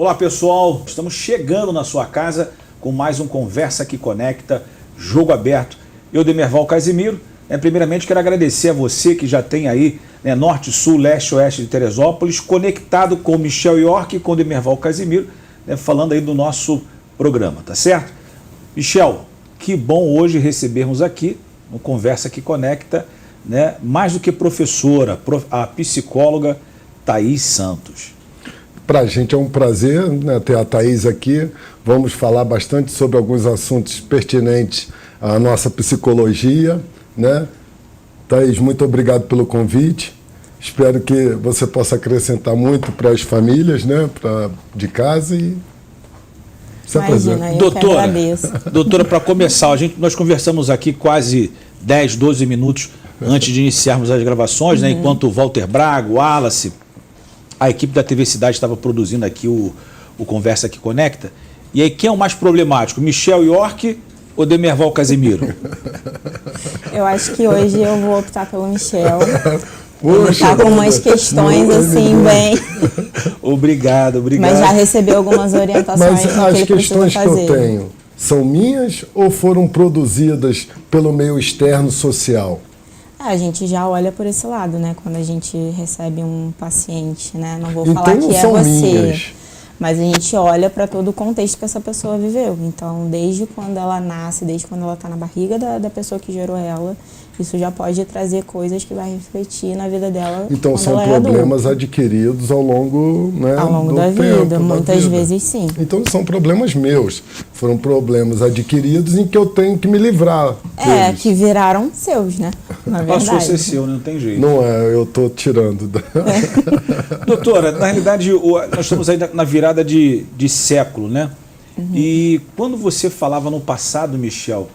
Olá pessoal, estamos chegando na sua casa com mais um Conversa que Conecta, Jogo Aberto. Eu, Demerval Casimiro, primeiramente quero agradecer a você que já tem aí Norte, Sul, Leste, Oeste de Teresópolis, conectado com Michel York e com Demerval Casimiro, falando aí do nosso programa, tá certo? Michel, que bom hoje recebermos aqui no Conversa que Conecta, mais do que professora, a psicóloga Thaís Santos. Para a gente é um prazer ter a Thaís aqui. Vamos falar bastante sobre alguns assuntos pertinentes à nossa psicologia. Thaís, muito obrigado pelo convite. Espero que você possa acrescentar muito para as famílias, de casa e se apresenta. Doutora, para começar, nós conversamos aqui quase 10, 12 minutos antes de iniciarmos as gravações, enquanto o Walter Braga, o Wallace, a equipe da TV Cidade estava produzindo aqui o Conversa que Conecta. E aí, quem é o mais problemático, Michel York ou Demerval Casimiro? Eu acho que hoje eu vou optar pelo Michel. Ele está com umas questões assim, bem... Obrigado. Mas já recebeu algumas orientações. Mas as questões que eu tenho são minhas ou foram produzidas pelo meio externo social? A gente já olha por esse lado, quando a gente recebe um paciente, Não vou falar que é você, minhas. Mas a gente olha para todo o contexto que essa pessoa viveu. Então, desde quando ela nasce, desde quando ela está na barriga da pessoa que gerou ela, isso já pode trazer coisas que vai refletir na vida dela. Então, são problemas adquiridos ao longo, ao longo da vida, muitas vezes sim. Então, são problemas meus. Foram problemas adquiridos em que eu tenho que me livrar deles. Que viraram seus, Na verdade. Passou a ser seu, não tem jeito. Não é, eu estou tirando. Doutora, na realidade, nós estamos aí na virada de século, E quando você falava no passado, Michel,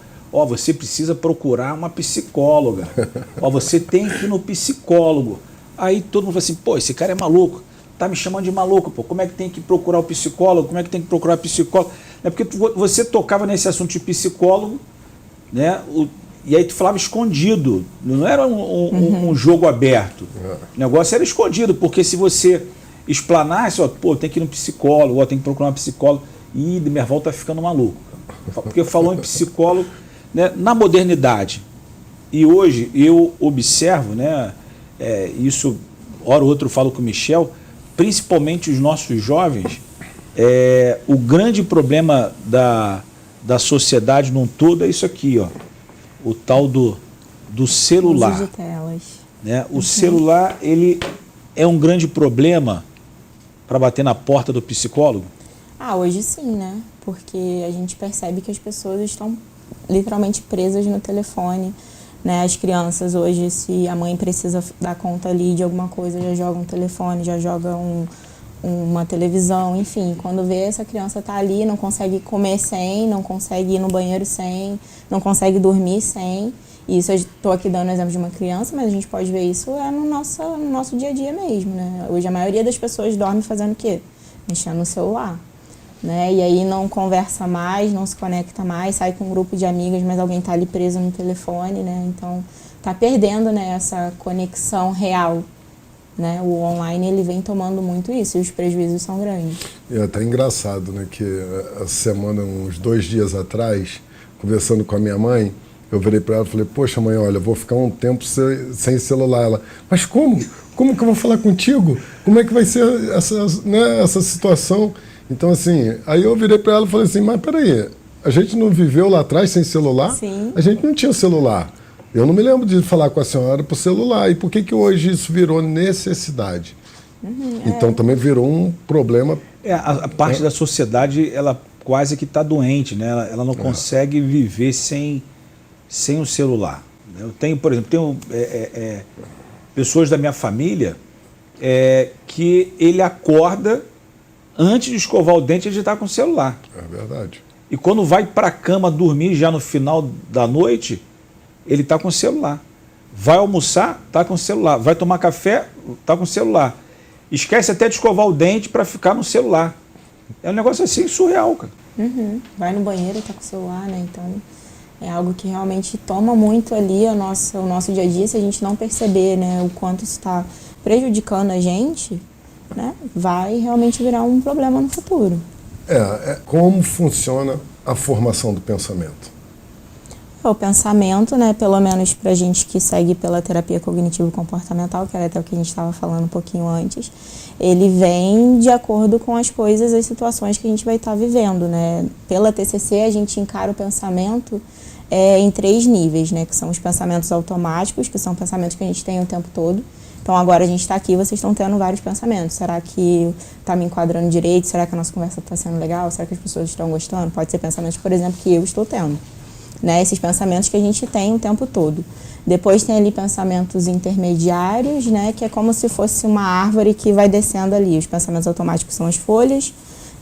você precisa procurar uma psicóloga, você tem que ir no psicólogo. Aí todo mundo fala assim, esse cara é maluco, tá me chamando de maluco, como é que tem que procurar o psicólogo, como é que tem que procurar o psicólogo? Porque você tocava nesse assunto de psicólogo, e aí tu falava escondido, não era um jogo aberto, o negócio era escondido, porque se você explanasse, tem que ir no psicólogo, tem que procurar uma psicóloga, e Demerval tá ficando maluco, porque falou em psicólogo, na modernidade. E hoje eu observo, isso, hora ou outra eu falo com o Michel, principalmente os nossos jovens, o grande problema da sociedade num todo é isso aqui, o tal do celular. Uso de telas. O celular, ele é um grande problema para bater na porta do psicólogo? Hoje sim, Porque a gente percebe que as pessoas estão literalmente presas no telefone, As crianças hoje, se a mãe precisa dar conta ali de alguma coisa, já joga um telefone, já joga uma televisão, enfim. Quando vê, essa criança tá ali, não consegue comer sem, não consegue ir no banheiro sem, não consegue dormir sem. E isso eu estou aqui dando o exemplo de uma criança, mas a gente pode ver isso no nosso dia a dia mesmo, Hoje a maioria das pessoas dorme fazendo o quê? Mexendo no celular. E aí não conversa mais, não se conecta mais, sai com um grupo de amigas, mas alguém está ali preso no telefone, Então, está perdendo, essa conexão real, O online, ele vem tomando muito isso e os prejuízos são grandes. É até engraçado, que essa semana, uns 2 dias atrás, conversando com a minha mãe, eu virei para ela e falei, poxa mãe, olha, vou ficar um tempo sem celular. Ela, mas como? Como que eu vou falar contigo? Como é que vai ser essa situação? Então, assim, aí eu virei para ela e falei assim, mas peraí, a gente não viveu lá atrás sem celular? Sim. A gente não tinha celular. Eu não me lembro de falar com a senhora por celular. E por que hoje isso virou necessidade? Então, também virou um problema. A parte da sociedade, ela quase que está doente, Ela não consegue viver sem o celular. Eu tenho, por exemplo, pessoas da minha família que ele acorda, antes de escovar o dente, ele já está com o celular. É verdade. E quando vai para a cama dormir, já no final da noite, ele está com o celular. Vai almoçar, está com o celular. Vai tomar café, está com o celular. Esquece até de escovar o dente para ficar no celular. É um negócio assim surreal, cara. Vai no banheiro, está com o celular, Então, é algo que realmente toma muito ali o nosso dia a dia, se a gente não perceber, o quanto isso está prejudicando a gente, né, vai realmente virar um problema no futuro. Como funciona a formação do pensamento? O pensamento, né, pelo menos para a gente que segue pela terapia cognitivo-comportamental, que era até o que a gente estava falando um pouquinho antes, ele vem de acordo com as coisas, as situações que a gente vai estar vivendo, né? Pela TCC, a gente encara o pensamento em 3 níveis, né, que são os pensamentos automáticos, que são pensamentos que a gente tem o tempo todo. Então, agora a gente está aqui, vocês estão tendo vários pensamentos. Será que está me enquadrando direito? Será que a nossa conversa está sendo legal? Será que as pessoas estão gostando? Pode ser pensamentos, por exemplo, que eu estou tendo. Né, esses pensamentos que a gente tem o tempo todo. Depois tem ali pensamentos intermediários, né, que é como se fosse uma árvore que vai descendo ali. Os pensamentos automáticos são as folhas,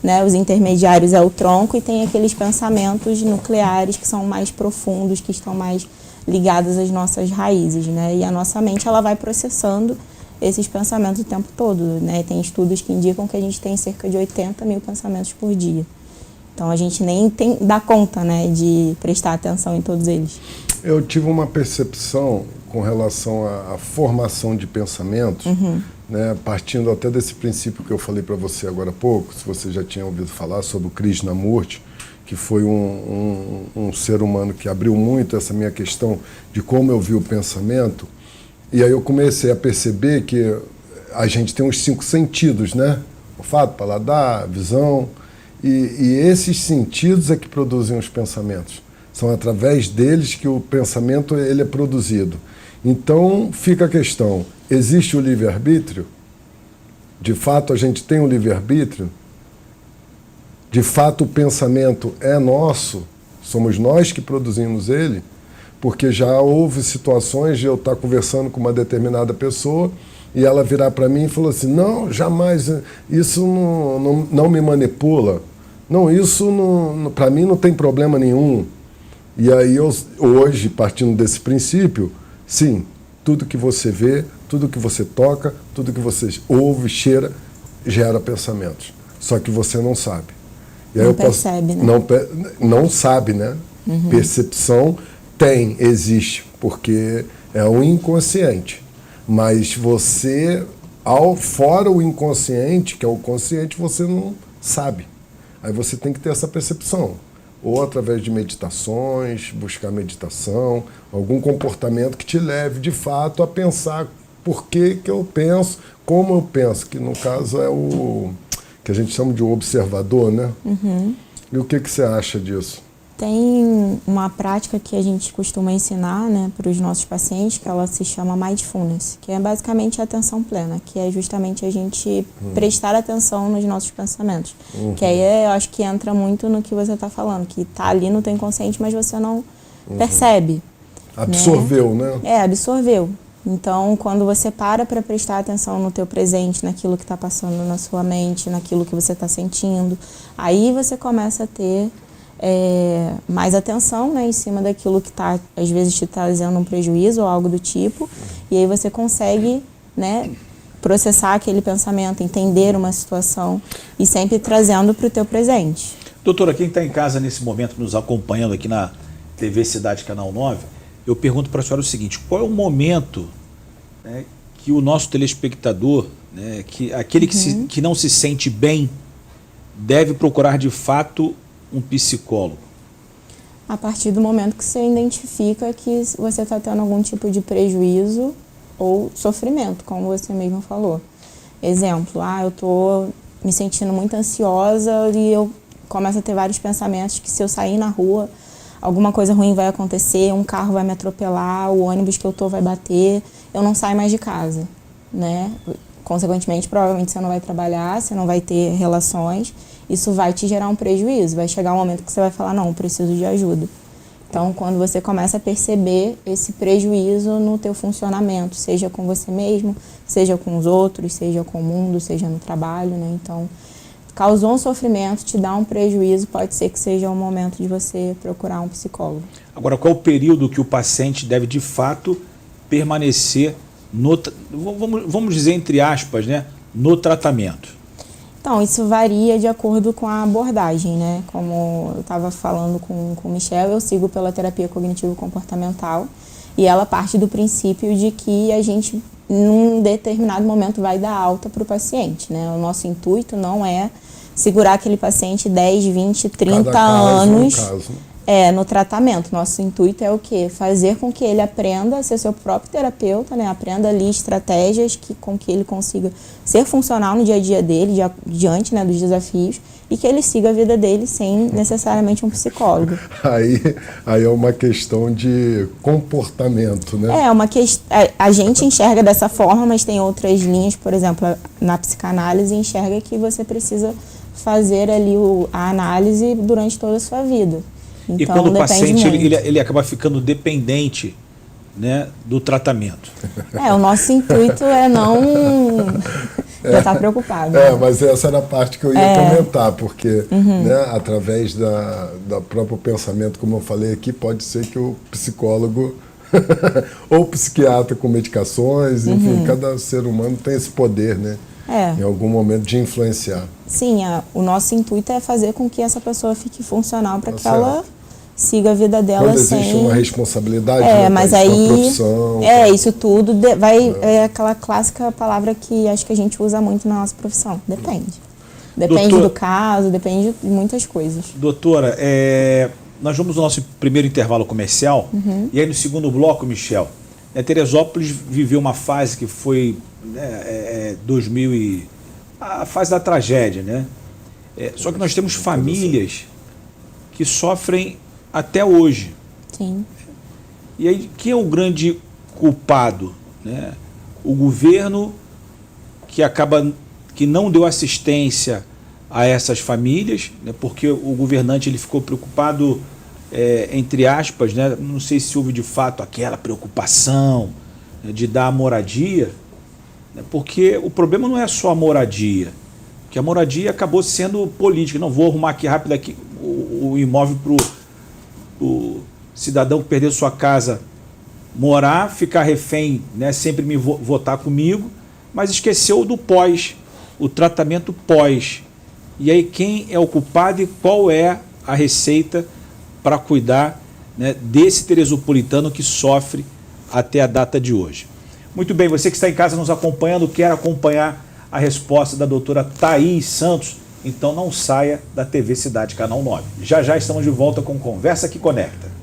né, os intermediários é o tronco, e tem aqueles pensamentos nucleares que são mais profundos, que estão mais ligados às nossas raízes, né, e a nossa mente ela vai processando esses pensamentos o tempo todo, né. Tem estudos que indicam que a gente tem cerca de 80 mil pensamentos por dia. Então, a gente nem dá conta, né, de prestar atenção em todos eles. Eu tive uma percepção com relação à formação de pensamentos, né, partindo até desse princípio que eu falei para você agora há pouco, se você já tinha ouvido falar sobre o Krishnamurti, que foi um ser humano que abriu muito essa minha questão de como eu vi o pensamento. E aí eu comecei a perceber que a gente tem os 5 sentidos, né? Olfato, paladar, visão. E esses sentidos é que produzem os pensamentos. São através deles que o pensamento ele é produzido. Então, fica a questão, existe o livre-arbítrio? De fato, a gente tem o livre-arbítrio? De fato, o pensamento é nosso? Somos nós que produzimos ele? Porque já houve situações de eu estar conversando com uma determinada pessoa e ela virar para mim e falou assim, não, jamais, isso não me manipula. Não, isso para mim não tem problema nenhum. E aí eu, hoje, partindo desse princípio, sim, tudo que você vê, tudo que você toca, tudo que você ouve, cheira, gera pensamentos. Só que você não sabe. E aí não percebe, né? Não sabe, né? Percepção existe, porque é o inconsciente. Mas você, fora o inconsciente, que é o consciente, você não sabe. Aí você tem que ter essa percepção. Ou através de meditações, buscar meditação, algum comportamento que te leve, de fato, a pensar por que eu penso, como eu penso, que no caso é o que a gente chama de observador, né? E o que você acha disso? Tem uma prática que a gente costuma ensinar, né, para os nossos pacientes, que ela se chama Mindfulness, que é basicamente a atenção plena, que é justamente a gente prestar atenção nos nossos pensamentos. Que aí eu acho que entra muito no que você está falando, que está ali no teu inconsciente, mas você não percebe. Absorveu, né? Absorveu. Então, quando você para prestar atenção no teu presente, naquilo que está passando na sua mente, naquilo que você está sentindo, aí você começa a ter mais atenção, né, em cima daquilo que está, às vezes, te trazendo um prejuízo ou algo do tipo, e aí você consegue, né, processar aquele pensamento, entender uma situação e sempre trazendo para o teu presente. Doutora, quem está em casa nesse momento nos acompanhando aqui na TV Cidade Canal 9, eu pergunto para a senhora o seguinte, qual é o momento, né, que o nosso telespectador, né, aquele que não se sente bem, deve procurar de fato um psicólogo? A partir do momento que você identifica que você está tendo algum tipo de prejuízo ou sofrimento, como você mesmo falou. Exemplo, eu estou me sentindo muito ansiosa e eu começo a ter vários pensamentos que se eu sair na rua, alguma coisa ruim vai acontecer, um carro vai me atropelar, o ônibus que eu estou vai bater, eu não saio mais de casa, né? Consequentemente, provavelmente você não vai trabalhar, você não vai ter relações, isso vai te gerar um prejuízo, vai chegar um momento que você vai falar, não, preciso de ajuda. Então, quando você começa a perceber esse prejuízo no teu funcionamento, seja com você mesmo, seja com os outros, seja com o mundo, seja no trabalho, né? Então, causou um sofrimento, te dá um prejuízo, pode ser que seja o momento de você procurar um psicólogo. Agora, qual é o período que o paciente deve, de fato, permanecer vamos dizer entre aspas, né, no tratamento? Então, isso varia de acordo com a abordagem, né? Como eu estava falando com o Michel, eu sigo pela terapia cognitivo-comportamental e ela parte do princípio de que a gente num determinado momento vai dar alta para o paciente, né? O nosso intuito não é segurar aquele paciente 10, 20, 30 anos no tratamento. Nosso intuito é o quê? Fazer com que ele aprenda a ser seu próprio terapeuta, né? Aprenda ali estratégias com que ele consiga ser funcional no dia a dia dele, diante, né, dos desafios, e que ele siga a vida dele sem necessariamente um psicólogo. Aí é uma questão de comportamento, né? É uma questão. A gente enxerga dessa forma, mas tem outras linhas, por exemplo, na psicanálise enxerga que você precisa fazer ali a análise durante toda a sua vida. Então, e quando o paciente ele acaba ficando dependente, né, do tratamento. O nosso intuito é não já estar preocupado. Mas essa era a parte que eu ia comentar, porque né, através da próprio pensamento, como eu falei aqui, pode ser que o psicólogo ou o psiquiatra com medicações, enfim, cada ser humano tem esse poder, né? Em algum momento de influenciar. Sim, o nosso intuito é fazer com que essa pessoa fique funcional para que ela siga a vida dela. Quando existe uma responsabilidade, mas uma aí profissão. Isso tudo é aquela clássica palavra que acho que a gente usa muito na nossa profissão. Depende. Depende do caso, depende de muitas coisas. Doutora, nós vamos ao nosso primeiro intervalo comercial, e aí no segundo bloco, Michel, Teresópolis viveu uma fase que foi 2000 a fase da tragédia, né? Só que nós temos famílias que sofrem até hoje. Sim. E aí, quem é o grande culpado, né? O governo que não deu assistência a essas famílias, né? Porque o governante ele ficou preocupado, entre aspas, né? Não sei se houve de fato aquela preocupação, né, de dar a moradia, né? Porque o problema não é só a moradia, porque a moradia acabou sendo política. Não vou arrumar aqui rápido o imóvel para o cidadão que perdeu sua casa morar, ficar refém, né, sempre me votar comigo, mas esqueceu do pós, o tratamento pós. E aí quem é o culpado e qual é a receita para cuidar, né, desse teresopolitano que sofre até a data de hoje? Muito bem, você que está em casa nos acompanhando, quer acompanhar a resposta da doutora Thaís Santos, então não saia da TV Cidade Canal 9. Já já estamos de volta com Conversa que Conecta.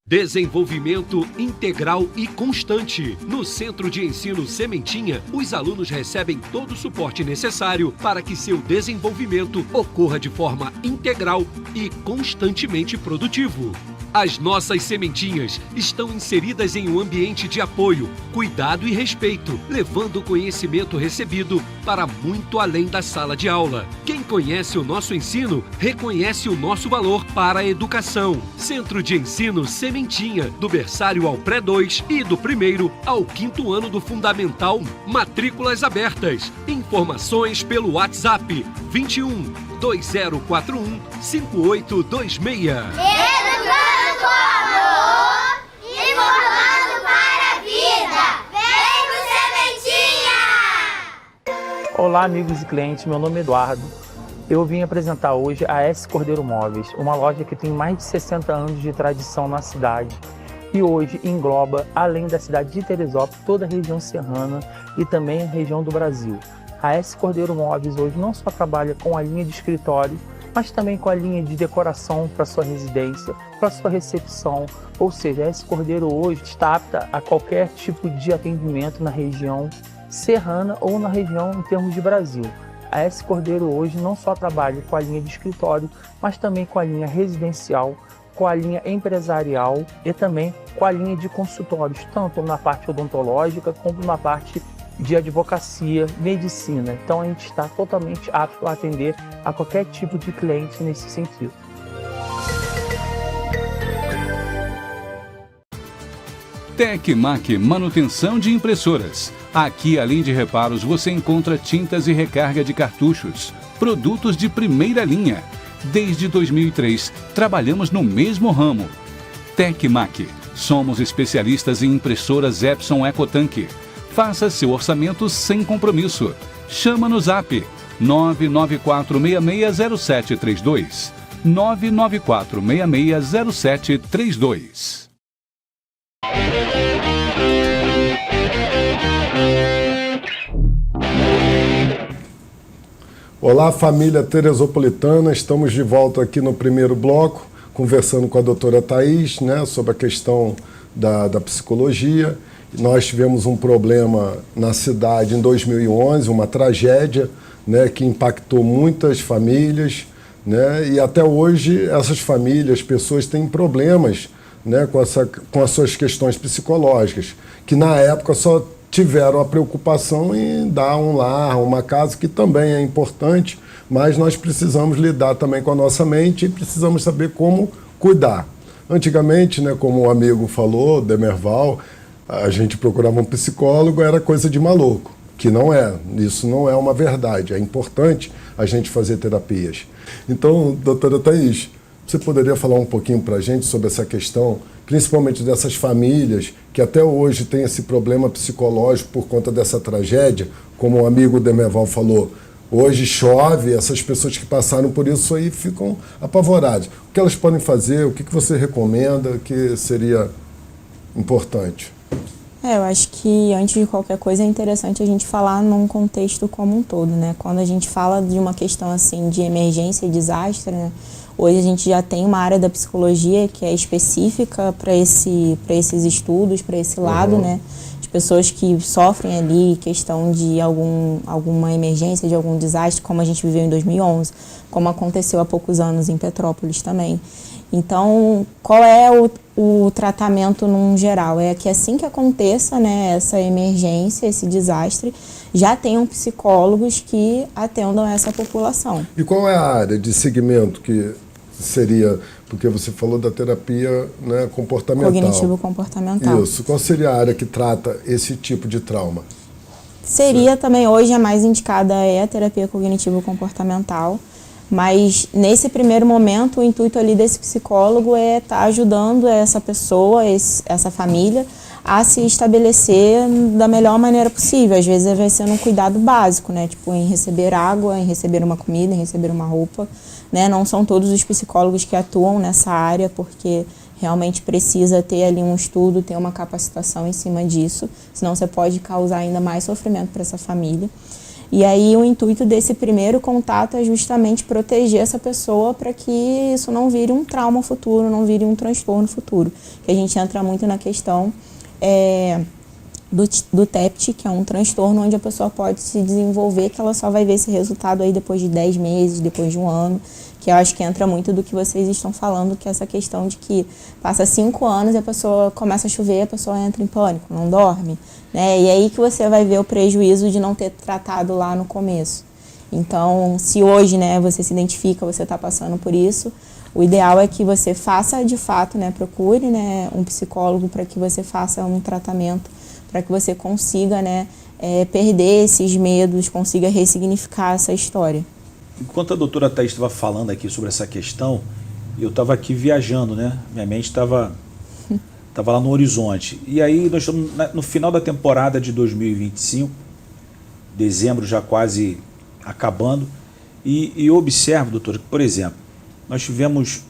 Desenvolvimento integral e constante. No Centro de Ensino Sementinha, os alunos recebem todo o suporte necessário para que seu desenvolvimento ocorra de forma integral e constantemente produtivo. As nossas sementinhas estão inseridas em um ambiente de apoio, cuidado e respeito, levando o conhecimento recebido para muito além da sala de aula. Quem conhece o nosso ensino, reconhece o nosso valor para a educação. Centro de Ensino Sementinha, do berçário ao pré-2 e do 1º ao 5º ano do Fundamental, matrículas abertas. Informações pelo WhatsApp 21 2041 5826. Educando com amor e formando para a vida. Vem pro Sementinha! Olá, amigos e clientes, meu nome é Eduardo. Eu vim apresentar hoje a S. Cordeiro Móveis, uma loja que tem mais de 60 anos de tradição na cidade e hoje engloba, além da cidade de Teresópolis, toda a região serrana e também a região do Brasil. A S. Cordeiro Móveis hoje não só trabalha com a linha de escritório, mas também com a linha de decoração para sua residência, para sua recepção. Ou seja, a S. Cordeiro hoje está apta a qualquer tipo de atendimento na região serrana ou na região em termos de Brasil. A S. Cordeiro hoje não só trabalha com a linha de escritório, mas também com a linha residencial, com a linha empresarial e também com a linha de consultórios, tanto na parte odontológica como na parte de advocacia, medicina. Então a gente está totalmente apto a atender a qualquer tipo de cliente nesse sentido. Tecmac Manutenção de Impressoras. Aqui, além de reparos, você encontra tintas e recarga de cartuchos, produtos de primeira linha. Desde 2003, trabalhamos no mesmo ramo. Tecmac. Somos especialistas em impressoras Epson EcoTank. Faça seu orçamento sem compromisso. Chama no Zap 994660732. 994660732. Olá, família teresopolitana, estamos de volta aqui no primeiro bloco, conversando com a doutora Thaís, né, sobre a questão da psicologia. Nós tivemos um problema na cidade em 2011, uma tragédia, né, que impactou muitas famílias, né, e até hoje essas famílias, pessoas têm problemas, né, com as suas questões psicológicas, que na época só tiveram a preocupação em dar um lar, uma casa, que também é importante, mas nós precisamos lidar também com a nossa mente e precisamos saber como cuidar. Antigamente, né, como o amigo falou, Demerval, a gente procurava um psicólogo, era coisa de maluco, que não é. Isso não é uma verdade. É importante a gente fazer terapias. Então, doutora Thaís, você poderia falar um pouquinho para a gente sobre essa questão, principalmente dessas famílias que até hoje têm esse problema psicológico por conta dessa tragédia, como o amigo Demerval falou, hoje chove, essas pessoas que passaram por isso aí ficam apavoradas. O que elas podem fazer, o que você recomenda que seria importante? Eu acho que antes de qualquer coisa é interessante a gente falar num contexto como um todo, né? Quando a gente fala de uma questão assim de emergência e desastre, né? Hoje a gente já tem uma área da psicologia que é específica para esses estudos, para esse lado, né? De pessoas que sofrem ali questão de alguma emergência, de algum desastre, como a gente viveu em 2011, como aconteceu há poucos anos em Petrópolis também. Então, qual é o tratamento num geral? É que assim que aconteça, né, essa emergência, esse desastre, já tenham psicólogos que atendam essa população. E qual é a área de segmento que seria, porque você falou da terapia, né, comportamental. Cognitivo-comportamental. Isso. Qual seria a área que trata esse tipo de trauma? Seria também, hoje a mais indicada é a terapia cognitivo-comportamental, mas nesse primeiro momento o intuito ali desse psicólogo é estar ajudando essa pessoa, essa família, a se estabelecer da melhor maneira possível. Às vezes vai ser um cuidado básico, né? Tipo, em receber água, em receber uma comida, em receber uma roupa, né? Não são todos os psicólogos que atuam nessa área, porque realmente precisa ter ali um estudo, ter uma capacitação em cima disso, senão você pode causar ainda mais sofrimento para essa família. E aí o intuito desse primeiro contato é justamente proteger essa pessoa para que isso não vire um trauma futuro, não vire um transtorno futuro. Que a gente entra muito na questão do TEPT, que é um transtorno onde a pessoa pode se desenvolver, que ela só vai ver esse resultado aí depois de 10 meses, depois de um ano, que eu acho que entra muito do que vocês estão falando, que é essa questão de que passa 5 anos e a pessoa começa a chover, a pessoa entra em pânico, não dorme, né? E aí que você vai ver o prejuízo de não ter tratado lá no começo. Então, se hoje, né, você se identifica, você está passando por isso, o ideal é que você faça de fato, né, procure, né, um psicólogo para que você faça um tratamento, para que você consiga, né, perder esses medos, consiga ressignificar essa história. Enquanto a doutora Thaís estava falando aqui sobre essa questão, eu estava aqui viajando, né? Minha mente estava lá no horizonte. E aí nós estamos no final da temporada de 2025, dezembro já quase acabando, e eu observo, doutora, que, por exemplo, nós tivemos,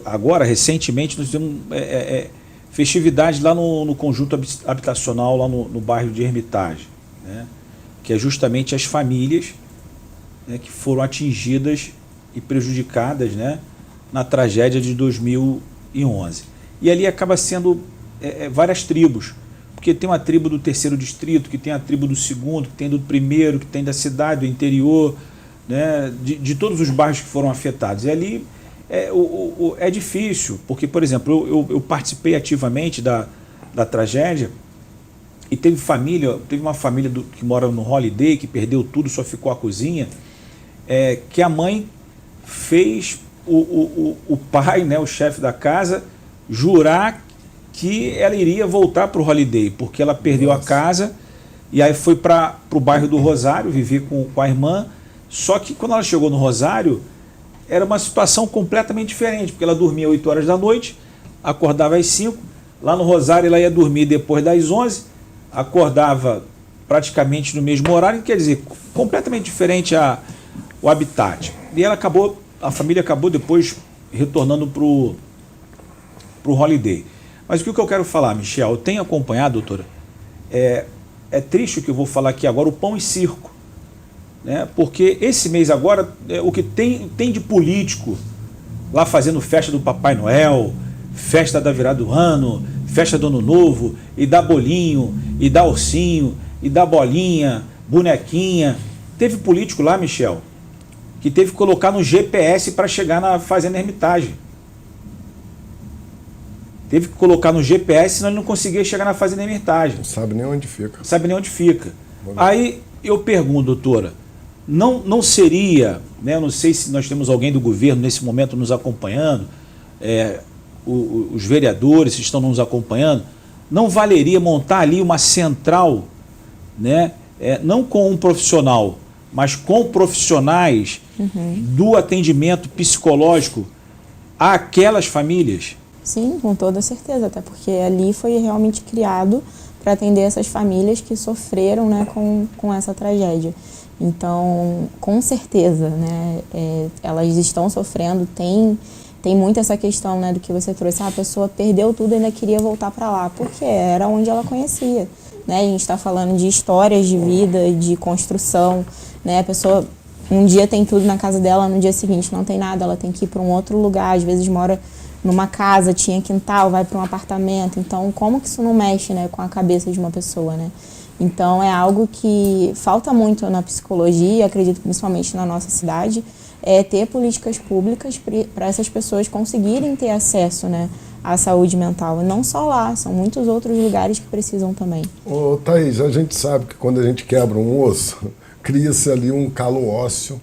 agora, recentemente, nós tivemos festividade lá no conjunto habitacional, lá no bairro de Hermitage, né? Que é justamente as famílias, né, que foram atingidas e prejudicadas, né, na tragédia de 2011. E ali acaba sendo várias tribos, porque tem uma tribo do 3º distrito, que tem a tribo do 2º, que tem do 1º, que tem da cidade, do interior, né, de todos os bairros que foram afetados. E ali é difícil, porque, por exemplo, eu participei ativamente da tragédia e teve uma família que mora no Holiday, que perdeu tudo, só ficou a cozinha, que a mãe fez o pai, né, o chefe da casa, jurar que ela iria voltar para o Holiday, porque ela perdeu a casa e aí foi para o bairro do Rosário, viver com a irmã. Só que quando ela chegou no Rosário, era uma situação completamente diferente, porque ela dormia 8 horas da noite, acordava às 5, lá no Rosário ela ia dormir depois das 11, acordava praticamente no mesmo horário, quer dizer, completamente diferente o habitat. E ela acabou a família acabou depois retornando para o Holiday. Mas o que eu quero falar, Michel, eu tenho acompanhado, doutora, é triste o que eu vou falar aqui agora, o pão e circo. Né? Porque esse mês agora, o que tem de político lá fazendo festa do Papai Noel, festa da virada do ano, festa do Ano Novo, e dá bolinho, e dá ursinho, e dá bolinha, bonequinha. Teve político lá, Michel, que teve que colocar no GPS para chegar na Fazenda Hermitage. Teve que colocar no GPS, senão ele não conseguia chegar na Fazenda Hermitage. Não sabe nem onde fica. Não sabe nem onde fica. Aí eu pergunto, doutora, não seria, né, eu não sei se nós temos alguém do governo nesse momento nos acompanhando, os vereadores estão nos acompanhando, não valeria montar ali uma central, né, não com um profissional, mas com profissionais do atendimento psicológico àquelas famílias? Sim, com toda certeza, até porque ali foi realmente criado para atender essas famílias que sofreram, né, com essa tragédia. Então, com certeza, né, elas estão sofrendo, tem muito essa questão, né, do que você trouxe, a pessoa perdeu tudo e ainda queria voltar para lá, porque era onde ela conhecia. Né? A gente está falando de histórias de vida, de construção, né? A pessoa um dia tem tudo na casa dela, no dia seguinte não tem nada, ela tem que ir para um outro lugar, às vezes mora numa casa, tinha quintal, vai para um apartamento. Então, como que isso não mexe, né, com a cabeça de uma pessoa, né? Então, é algo que falta muito na psicologia, acredito principalmente na nossa cidade, ter políticas públicas para essas pessoas conseguirem ter acesso, né, à saúde mental. E não só lá, são muitos outros lugares que precisam também. Ô, Thaís, a gente sabe que quando a gente quebra um osso, cria-se ali um calo ósseo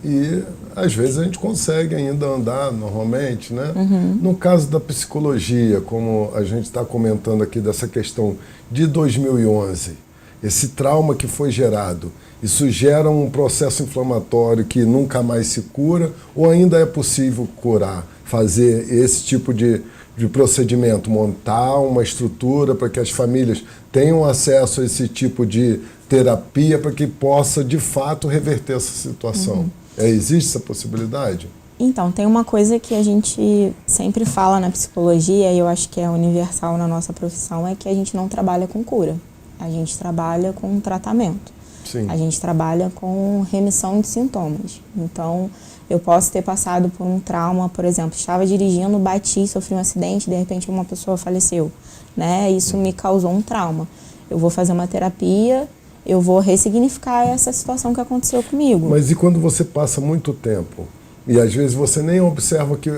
e às vezes a gente consegue ainda andar normalmente, né? No caso da psicologia, como a gente está comentando aqui dessa questão de 2011, esse trauma que foi gerado, isso gera um processo inflamatório que nunca mais se cura, ou ainda é possível curar, fazer esse tipo de procedimento, montar uma estrutura para que as famílias tenham acesso a esse tipo de terapia para que possa, de fato, reverter essa situação? Existe essa possibilidade? Então, tem uma coisa que a gente sempre fala na psicologia, e eu acho que é universal na nossa profissão, é que a gente não trabalha com cura. A gente trabalha com tratamento. Sim. A gente trabalha com remissão de sintomas. Então, eu posso ter passado por um trauma, por exemplo, estava dirigindo, bati, sofri um acidente, de repente uma pessoa faleceu, né? Isso me causou um trauma. Eu vou fazer uma terapia, eu vou ressignificar essa situação que aconteceu comigo. Mas e quando você passa muito tempo e às vezes você nem observa que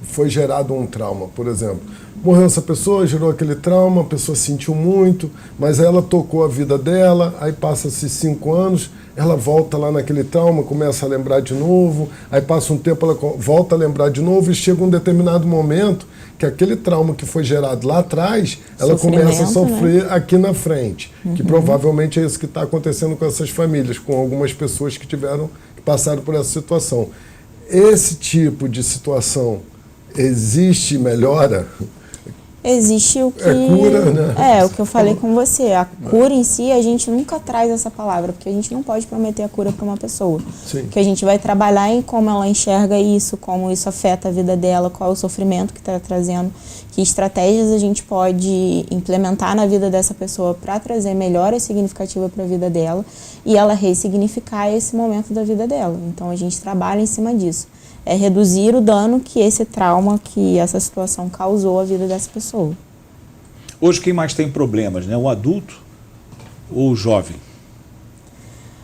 foi gerado um trauma, por exemplo, morreu essa pessoa, gerou aquele trauma, a pessoa sentiu muito, mas aí ela tocou a vida dela, aí passa-se 5 anos, ela volta lá naquele trauma, começa a lembrar de novo, aí passa um tempo, ela volta a lembrar de novo e chega um determinado momento que aquele trauma que foi gerado lá atrás, ela começa a sofrer, né, aqui na frente, que provavelmente é isso que está acontecendo com essas famílias, com algumas pessoas que passaram por essa situação. Esse tipo de situação existe melhora? Existe o que... É cura, né? O que eu falei com você. A cura em si, a gente nunca traz essa palavra, porque a gente não pode prometer a cura para uma pessoa. Sim. Porque a gente vai trabalhar em como ela enxerga isso, como isso afeta a vida dela, qual é o sofrimento que está trazendo, que estratégias a gente pode implementar na vida dessa pessoa para trazer melhora significativa para a vida dela e ela ressignificar esse momento da vida dela. Então, a gente trabalha em cima disso. É reduzir o dano que esse trauma, que essa situação causou à vida dessa pessoa. Hoje quem mais tem problemas, né? O adulto ou o jovem?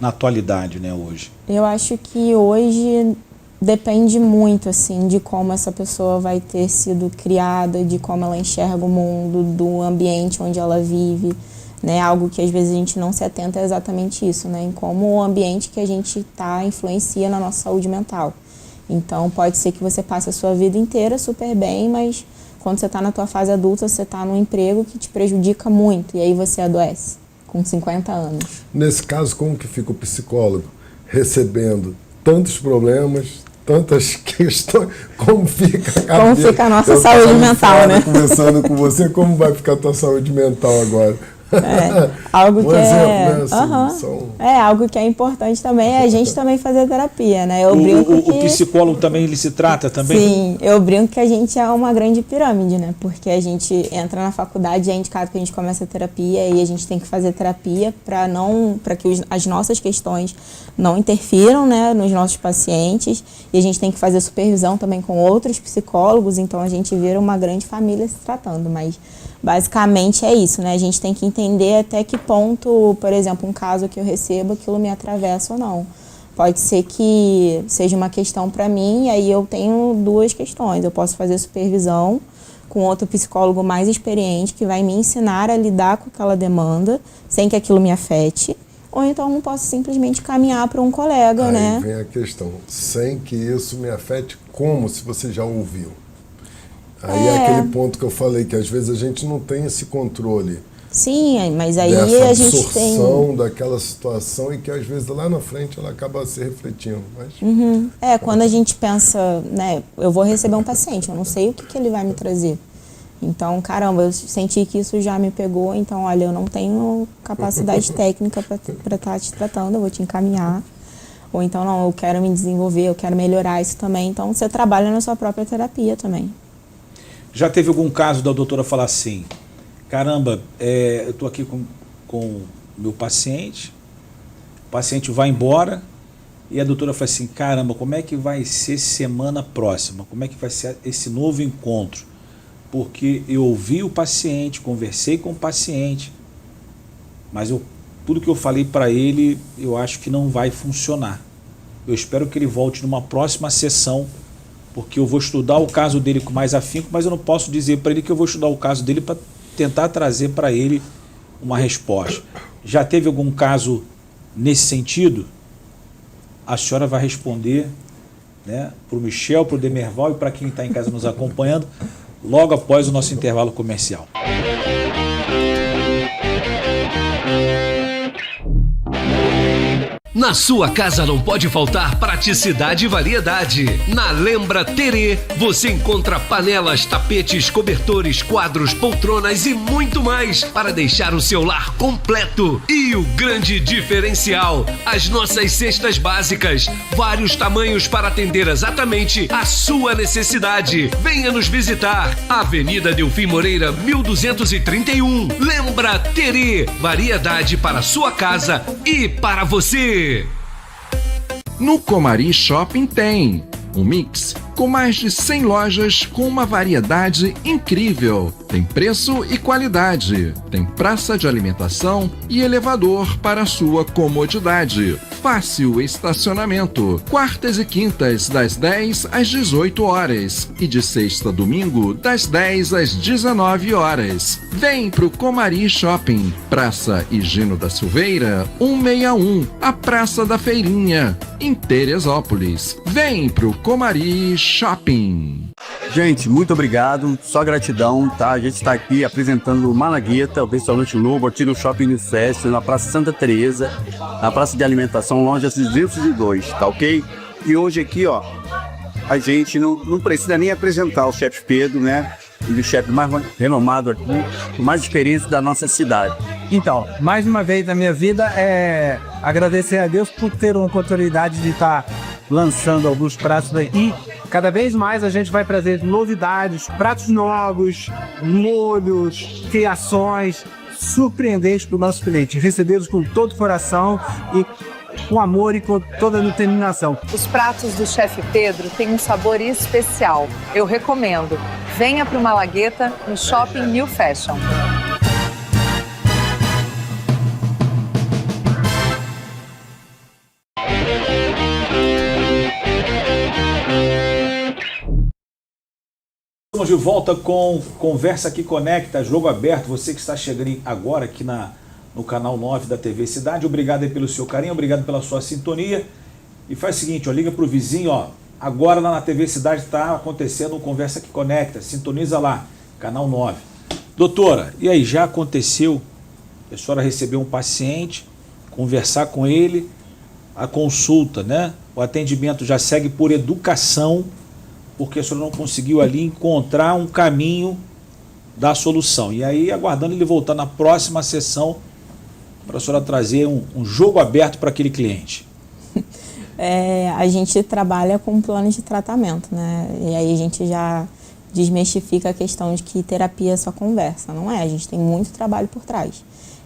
Na atualidade, né, hoje? Eu acho que hoje depende muito, assim, de como essa pessoa vai ter sido criada, de como ela enxerga o mundo, do ambiente onde ela vive, né? Algo que às vezes a gente não se atenta é exatamente isso, né? Em como o ambiente que a gente está influencia na nossa saúde mental. Então, pode ser que você passe a sua vida inteira super bem, mas quando você está na tua fase adulta, você está num emprego que te prejudica muito, e aí você adoece, com 50 anos. Nesse caso, como que fica o psicólogo recebendo tantos problemas, tantas questões, como fica a cabeça? Como fica a nossa saúde mental, né? Conversando com você, como vai ficar a tua saúde mental agora? Algo que exemplo, né? Aham. Algo que é importante também é a gente também fazer terapia, né? O psicólogo também, ele se trata também? Sim, eu brinco que a gente é uma grande pirâmide, né? Porque a gente entra na faculdade e é indicado que a gente comece a terapia e a gente tem que fazer terapia para que as nossas questões não interfiram, né, nos nossos pacientes, e a gente tem que fazer supervisão também com outros psicólogos, então a gente vira uma grande família se tratando, mas basicamente é isso, né? A gente tem que entender até que ponto, por exemplo, um caso que eu recebo, aquilo me atravessa ou não. Pode ser que seja uma questão para mim, e aí eu tenho duas questões. Eu posso fazer supervisão com outro psicólogo mais experiente que vai me ensinar a lidar com aquela demanda sem que aquilo me afete. Ou então eu posso simplesmente caminhar para um colega, aí né? Vem a questão, sem que isso me afete, como se você já ouviu? Aí é aquele ponto que eu falei, que às vezes a gente não tem esse controle. Sim, mas aí dessa a gente tem... absorção daquela situação e que às vezes lá na frente ela acaba se refletindo. Mas... quando a gente pensa, né, eu vou receber um paciente, eu não sei o que ele vai me trazer. Então, caramba, eu senti que isso já me pegou, então, olha, eu não tenho capacidade técnica para estar te tratando, eu vou te encaminhar. Ou então, não, eu quero me desenvolver, eu quero melhorar isso também. Então, você trabalha na sua própria terapia também. Já teve algum caso da doutora falar assim, caramba, eu estou aqui com meu paciente, o paciente vai embora e a doutora fala assim, caramba, como é que vai ser semana próxima? Como é que vai ser esse novo encontro? Porque eu ouvi o paciente, conversei com o paciente, mas tudo que eu falei para ele, eu acho que não vai funcionar. Eu espero que ele volte numa próxima sessão, porque eu vou estudar o caso dele com mais afinco, mas eu não posso dizer para ele que eu vou estudar o caso dele para tentar trazer para ele uma resposta. Já teve algum caso nesse sentido? A senhora vai responder, né, para o Michel, para o Demerval e para quem está em casa nos acompanhando, logo após o nosso intervalo comercial. Na sua casa não pode faltar praticidade e variedade. Na Lembra Terê, você encontra panelas, tapetes, cobertores, quadros, poltronas e muito mais para deixar o seu lar completo. E o grande diferencial, as nossas cestas básicas, vários tamanhos para atender exatamente a sua necessidade. Venha nos visitar. Avenida Delfim Moreira, 1231. Lembra Terê, variedade para sua casa e para você. No Comari Shopping tem um mix com mais de 100 lojas com uma variedade incrível. Tem preço e qualidade. Tem praça de alimentação e elevador para sua comodidade. Fácil estacionamento. Quartas e quintas, das 10 às 18 horas. E de sexta a domingo, das 10 às 19 horas. Vem pro Comari Shopping. Praça Higino da Silveira, 161. A Praça da Feirinha, em Teresópolis. Vem pro Comari Shopping. Gente, muito obrigado, só gratidão, tá? A gente está aqui apresentando o Malagueta, o restaurante novo aqui no Shopping New Fest, na Praça Santa Teresa, na Praça de Alimentação, loja 202, tá ok? E hoje aqui, ó, a gente não precisa nem apresentar o chefe Pedro, né? Ele é o chefe mais renomado aqui, com mais experiência da nossa cidade. Então, mais uma vez na minha vida, agradecer a Deus por ter uma oportunidade de estar lançando alguns pratos aí. Cada vez mais a gente vai trazer novidades, pratos novos, molhos, criações surpreendentes para o nosso cliente. Recebê-los com todo o coração e com amor e com toda a determinação. Os pratos do chefe Pedro têm um sabor especial. Eu recomendo. Venha para o Malagueta no Shopping New Fashion. Estamos de volta com Conversa que Conecta, Jogo Aberto. Você que está chegando agora aqui no canal 9 da TV Cidade, obrigado aí pelo seu carinho, obrigado pela sua sintonia. E faz o seguinte, ó, liga para o vizinho, ó, agora lá na TV Cidade está acontecendo um Conversa que Conecta, sintoniza lá, canal 9. Doutora, e aí, já aconteceu a senhora receber um paciente, conversar com ele, a consulta, né? O atendimento já segue por educação, porque a senhora não conseguiu ali encontrar um caminho dar a solução. E aí, aguardando ele voltar na próxima sessão para a senhora trazer um jogo aberto para aquele cliente. A gente trabalha com planos de tratamento, né? E aí a gente já desmistifica a questão de que terapia é só conversa. Não é, a gente tem muito trabalho por trás.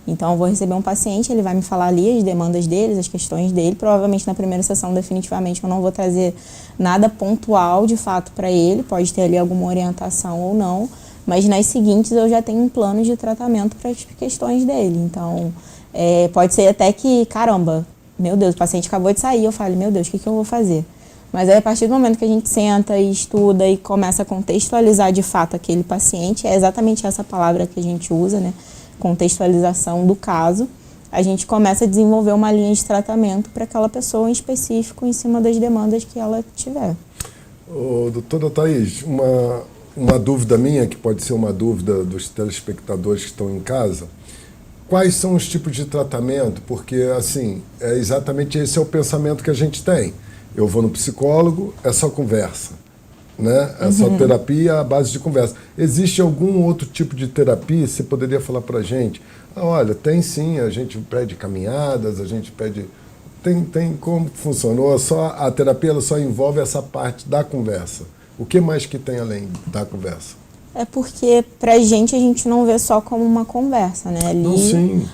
Então eu vou receber um paciente, ele vai me falar ali as demandas dele, as questões dele. Provavelmente na primeira sessão, definitivamente, eu não vou trazer nada pontual de fato para ele. Pode ter ali alguma orientação ou não. Mas nas seguintes eu já tenho um plano de tratamento para as questões dele. Então pode ser até que, caramba, meu Deus, o paciente acabou de sair, eu falo, meu Deus, o que eu vou fazer? Mas aí, a partir do momento que a gente senta e estuda e começa a contextualizar de fato aquele paciente, é exatamente essa palavra que a gente usa, né? Contextualização do caso, a gente começa a desenvolver uma linha de tratamento para aquela pessoa em específico, em cima das demandas que ela tiver. Doutora Thaís, uma dúvida minha, que pode ser uma dúvida dos telespectadores que estão em casa, quais são os tipos de tratamento? Porque, assim, exatamente esse é o pensamento que a gente tem. Eu vou no psicólogo, é só conversa, né? É só terapia à base de conversa. Existe algum outro tipo de terapia? Você poderia falar para a gente? Olha, tem sim, a gente pede caminhadas, a gente pede... Tem como funciona? Ou só a terapia ela só envolve essa parte da conversa? O que mais que tem além da conversa? É porque pra gente a gente não vê só como uma conversa, né?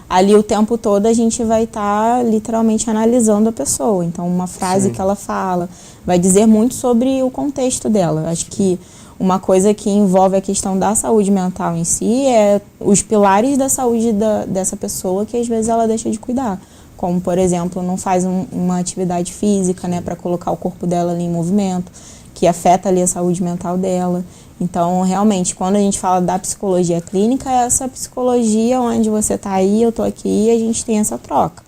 Ali o tempo todo a gente vai estar literalmente analisando a pessoa. Então uma frase que ela fala vai dizer muito sobre o contexto dela. Acho que uma coisa que envolve a questão da saúde mental em si é os pilares da saúde dessa pessoa que às vezes ela deixa de cuidar. Como, por exemplo, não faz uma atividade física, né, para colocar o corpo dela ali em movimento, que afeta ali a saúde mental dela. Então, realmente, quando a gente fala da psicologia clínica, é essa psicologia onde você está aí, eu estou aqui e a gente tem essa troca.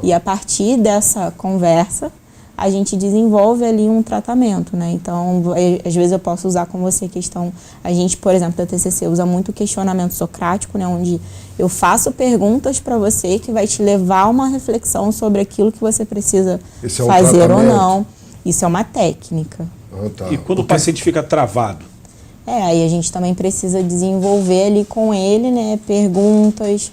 E a partir dessa conversa, a gente desenvolve ali um tratamento, né? Então, às vezes eu posso usar com você questão... A gente, por exemplo, da TCC usa muito o questionamento socrático, né? Onde eu faço perguntas para você que vai te levar a uma reflexão sobre aquilo que você precisa fazer ou não. Isso é uma técnica. E quando o paciente fica travado? Aí a gente também precisa desenvolver ali com ele, né, perguntas,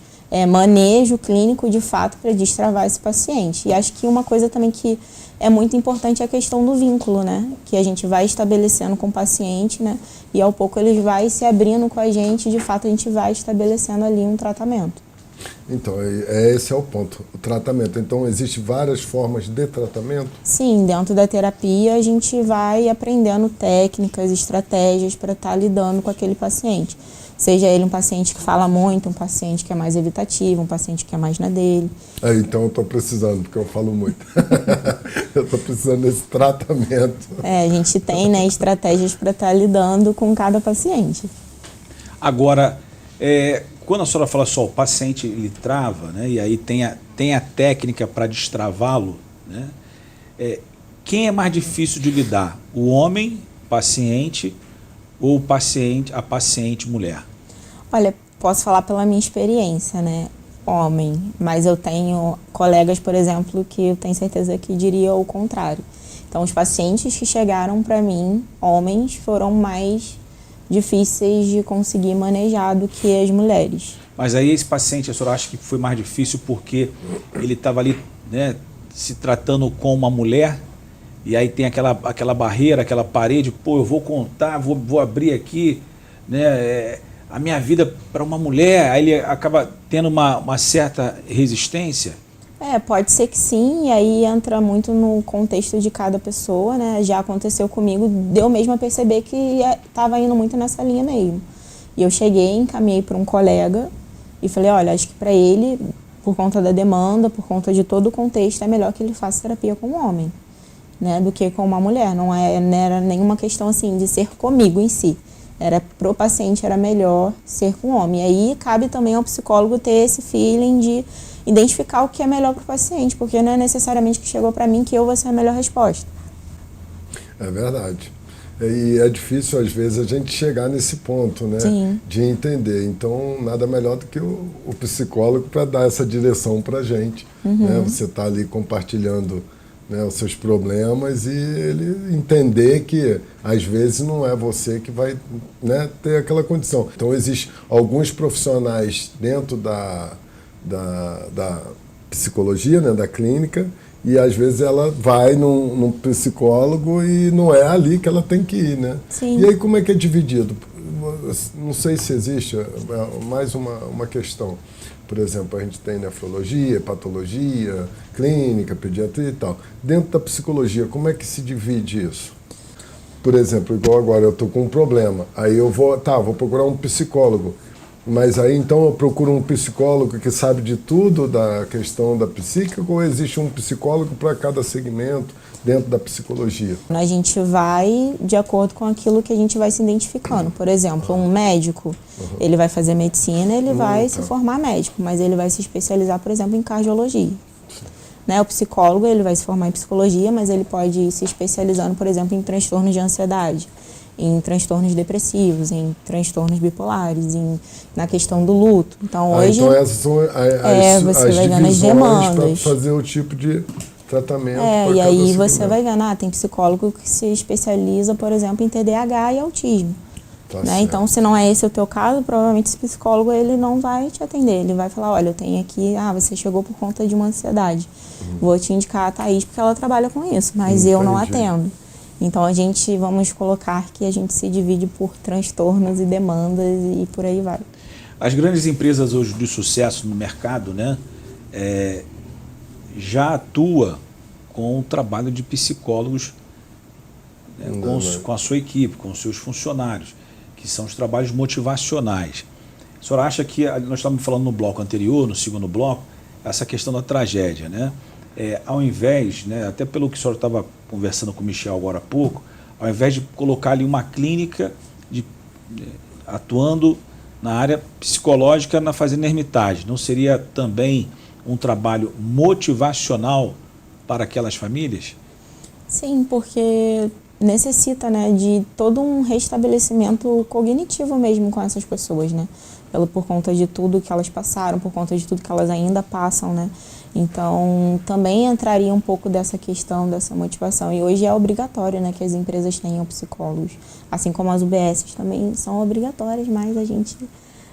manejo clínico de fato para destravar esse paciente. E acho que uma coisa também que é muito importante é a questão do vínculo, né, que a gente vai estabelecendo com o paciente, né, e ao pouco ele vai se abrindo com a gente, de fato a gente vai estabelecendo ali um tratamento. Então, esse é o ponto, o tratamento. Então, existem várias formas de tratamento? Sim, dentro da terapia a gente vai aprendendo técnicas, estratégias para estar lidando com aquele paciente. Seja ele um paciente que fala muito, um paciente que é mais evitativo, um paciente que é mais na dele. Então eu estou precisando, porque eu falo muito. Eu estou precisando desse tratamento. A gente tem, né, estratégias para estar lidando com cada paciente. Agora, quando a senhora fala só, o paciente ele trava, né, e aí tem a técnica para destravá-lo, né, quem é mais difícil de lidar? O homem, paciente, ou a paciente mulher? Olha, posso falar pela minha experiência, né? Homem, mas eu tenho colegas, por exemplo, que eu tenho certeza que diria o contrário. Então, os pacientes que chegaram para mim, homens, foram mais difíceis de conseguir manejar do que as mulheres. Mas aí esse paciente, a senhora acha que foi mais difícil porque ele estava ali, né, se tratando com uma mulher, e aí tem aquela barreira, aquela parede, pô, eu vou contar, vou abrir aqui, né, a minha vida para uma mulher, aí ele acaba tendo uma certa resistência? Pode ser que sim, e aí entra muito no contexto de cada pessoa, né? Já aconteceu comigo, deu mesmo a perceber que estava indo muito nessa linha mesmo. E eu cheguei, encaminhei para um colega e falei, olha, acho que para ele, por conta da demanda, por conta de todo o contexto, é melhor que ele faça terapia com um homem, né, do que com uma mulher. Não era nenhuma questão assim de ser comigo em si. Pro paciente era melhor ser com homem. E aí cabe também ao psicólogo ter esse feeling de identificar o que é melhor para o paciente, porque não é necessariamente que chegou para mim que eu vou ser a melhor resposta. É verdade. E é difícil, às vezes, a gente chegar nesse ponto, né? Sim. De entender. Então, nada melhor do que o psicólogo para dar essa direção para a gente. Né? Você está ali compartilhando, né, os seus problemas, e ele entender que às vezes não é você que vai, né, ter aquela condição. Então existem alguns profissionais dentro da psicologia, né, da clínica, e às vezes ela vai num psicólogo e não é ali que ela tem que ir, né? Sim. E aí como é que é dividido? Não sei se existe mais uma questão. Por exemplo, a gente tem nefrologia, patologia, clínica, pediatria e tal. Dentro da psicologia, como é que se divide isso? Por exemplo, igual agora eu estou com um problema, aí eu vou procurar um psicólogo. Mas aí então eu procuro um psicólogo que sabe de tudo da questão da psíquica, ou existe um psicólogo para cada segmento dentro da psicologia? A gente vai de acordo com aquilo que a gente vai se identificando. Por exemplo, um médico, ele vai fazer medicina, ele vai se formar médico, mas ele vai se especializar, por exemplo, em cardiologia. Né? O psicólogo, ele vai se formar em psicologia, mas ele pode ir se especializando, por exemplo, em transtornos de ansiedade, em transtornos depressivos, em transtornos bipolares, na questão do luto. Então, hoje... Então essas são você vai vendo as divisões demandas. para fazer o tipo de tratamento. E aí você vai vendo, tem psicólogo que se especializa, por exemplo, em TDAH e autismo. Né? Então, se não é esse o teu caso, provavelmente esse psicólogo ele não vai te atender. Ele vai falar, olha, eu tenho aqui, você chegou por conta de uma ansiedade. Vou te indicar a Thaís porque ela trabalha com isso, mas eu não atendo. Então, vamos colocar que a gente se divide por transtornos e demandas e por aí vai. As grandes empresas hoje de sucesso no mercado, né, já atua com o trabalho de psicólogos, né, com a sua equipe, com os seus funcionários, que são os trabalhos motivacionais. A senhora acha que, nós estávamos falando no bloco anterior, no segundo bloco, essa questão da tragédia, né? Ao invés, né, até pelo que a senhora estava conversando com o Michel agora há pouco, ao invés de colocar ali uma clínica atuando na área psicológica na Fazenda Hermitage, não seria também um trabalho motivacional para aquelas famílias? Sim, porque necessita, né, de todo um restabelecimento cognitivo mesmo com essas pessoas, né? Por conta de tudo que elas passaram, por conta de tudo que elas ainda passam, né? Então, também entraria um pouco dessa questão, dessa motivação. E hoje é obrigatório, né, que as empresas tenham psicólogos. Assim como as UBSs também são obrigatórias, mas a gente,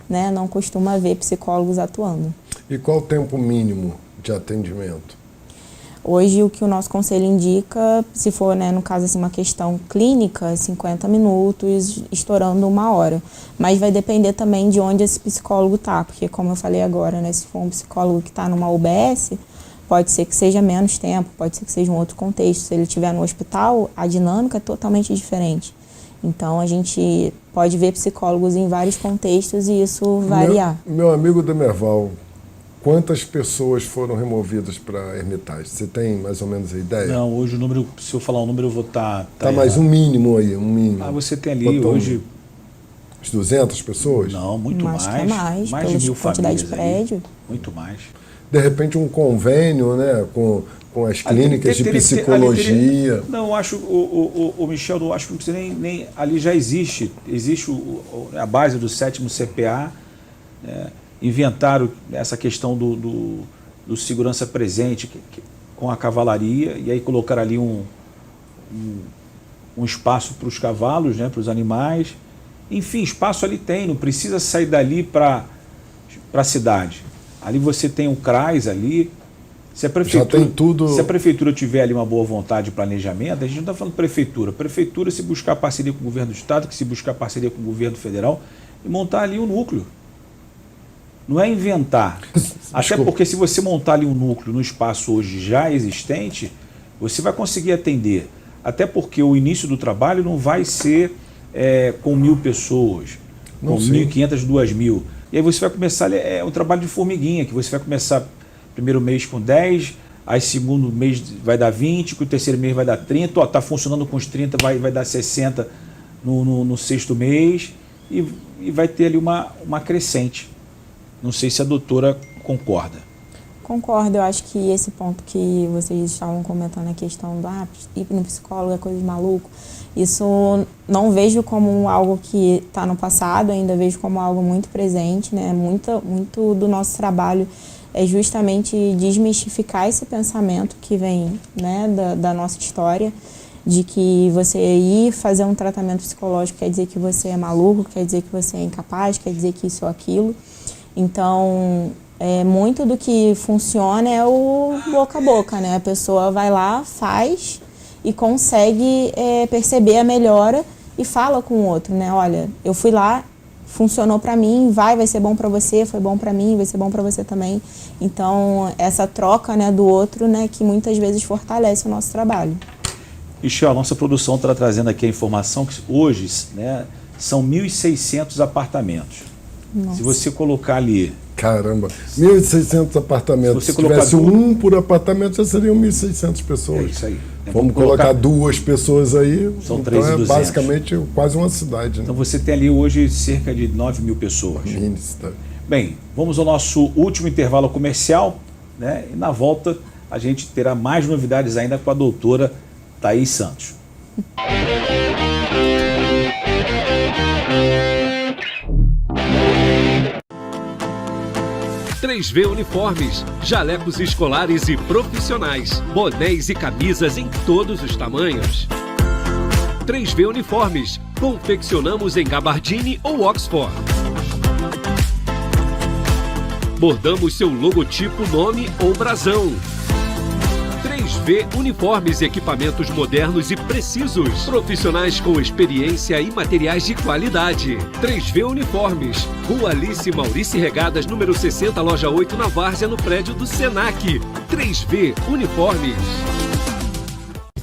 né, não costuma ver psicólogos atuando. E qual o tempo mínimo de atendimento? Hoje, o que o nosso conselho indica, se for, né, no caso, assim, uma questão clínica, 50 minutos, estourando 1 hora. Mas vai depender também de onde esse psicólogo está, porque, como eu falei agora, né, se for um psicólogo que está numa UBS, pode ser que seja menos tempo, pode ser que seja um outro contexto. Se ele estiver no hospital, a dinâmica é totalmente diferente. Então, a gente pode ver psicólogos em vários contextos e isso variar. Meu amigo Demerval, quantas pessoas foram removidas para a Hermitage? Você tem mais ou menos a ideia? Não, hoje o número, se eu falar o número, eu vou estar... Tá mais um mínimo aí, um mínimo. Você tem ali hoje... As 200 pessoas? Não, muito mais. Mais de 1000 quantidade de prédio. Ali, muito mais. De repente um convênio, né, com as clínicas de psicologia. Não, eu acho, o Michel, eu acho que não precisa nem ali já existe a base do 7º CPA, né, inventaram essa questão do segurança presente com a cavalaria, e aí colocaram ali um espaço para os cavalos, né, para os animais. Enfim, espaço ali tem, não precisa sair dali para a cidade. Ali você tem um CRAS ali. Se a prefeitura, já tem tudo... Se a prefeitura tiver ali uma boa vontade de planejamento, a gente não está falando prefeitura. Prefeitura, se buscar parceria com o governo do estado, que se buscar parceria com o governo federal, e montar ali um núcleo. Não é inventar. Até porque se você montar ali um núcleo no espaço hoje já existente, você vai conseguir atender. Até porque o início do trabalho não vai ser com 1000 pessoas, com 1.500, 2.000. E aí você vai começar, um trabalho de formiguinha, que você vai começar primeiro mês com 10, aí segundo mês vai dar 20, que o terceiro mês vai dar 30, está funcionando com os 30, vai dar 60 no 6º mês, e vai ter ali uma crescente. Não sei se a doutora concorda. concordo. Eu acho que esse ponto que vocês estavam comentando, a questão do ir no psicólogo é coisa de maluco, isso não vejo como algo que está no passado, ainda vejo como algo muito presente, né? Muito do nosso trabalho é justamente desmistificar esse pensamento que vem, né, da nossa história, de que você ir fazer um tratamento psicológico quer dizer que você é maluco, quer dizer que você é incapaz, quer dizer que isso ou aquilo. Então, muito do que funciona é o boca a boca, né? A pessoa vai lá, faz e consegue perceber a melhora e fala com o outro, né? Olha, eu fui lá, funcionou para mim, vai ser bom para você, foi bom para mim, vai ser bom para você também. Então, essa troca, né, do outro, né, que muitas vezes fortalece o nosso trabalho. Michel, a nossa produção está trazendo aqui a informação que hoje, né, são 1.600 apartamentos. Nossa. Se você colocar ali... Caramba, 1.600 apartamentos. Se tivesse um por apartamento, já seriam 1.600 pessoas. É isso aí. Vamos colocar 2 pessoas aí, são então 3.200. basicamente quase uma cidade. Né? Então você tem ali hoje cerca de 9.000 pessoas. Bem, vamos ao nosso último intervalo comercial, né? E na volta a gente terá mais novidades ainda com a doutora Thaís Santos. 3V Uniformes, jalecos escolares e profissionais, bonés e camisas em todos os tamanhos. 3V Uniformes, confeccionamos em gabardine ou Oxford. Bordamos seu logotipo, nome ou brasão. 3V Uniformes e equipamentos modernos e precisos. Profissionais com experiência e materiais de qualidade. 3V Uniformes. Rua Alice Maurice Regadas, número 60, loja 8, na Várzea, no prédio do Senac. 3V Uniformes.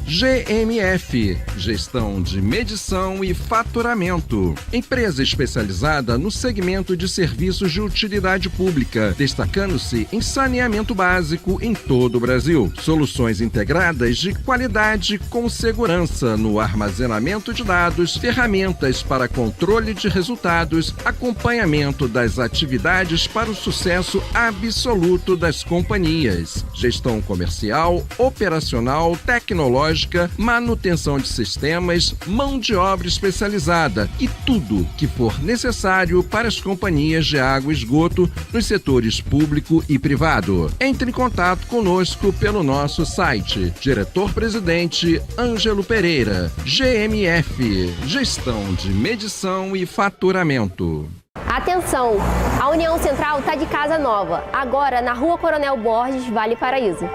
GMF, Gestão de Medição e Faturamento. Empresa especializada no segmento de serviços de utilidade pública, destacando-se em saneamento básico em todo o Brasil. Soluções integradas de qualidade com segurança no armazenamento de dados, ferramentas para controle de resultados, acompanhamento das atividades para o sucesso absoluto das companhias. Gestão comercial, operacional, tecnológica, manutenção de sistemas, mão de obra especializada e tudo que for necessário para as companhias de água e esgoto nos setores público e privado. Entre em contato conosco pelo nosso site. Diretor-presidente Ângelo Pereira, GMF, Gestão de Medição e Faturamento. Atenção! A União Central está de casa nova, agora na Rua Coronel Borges, Vale Paraíso.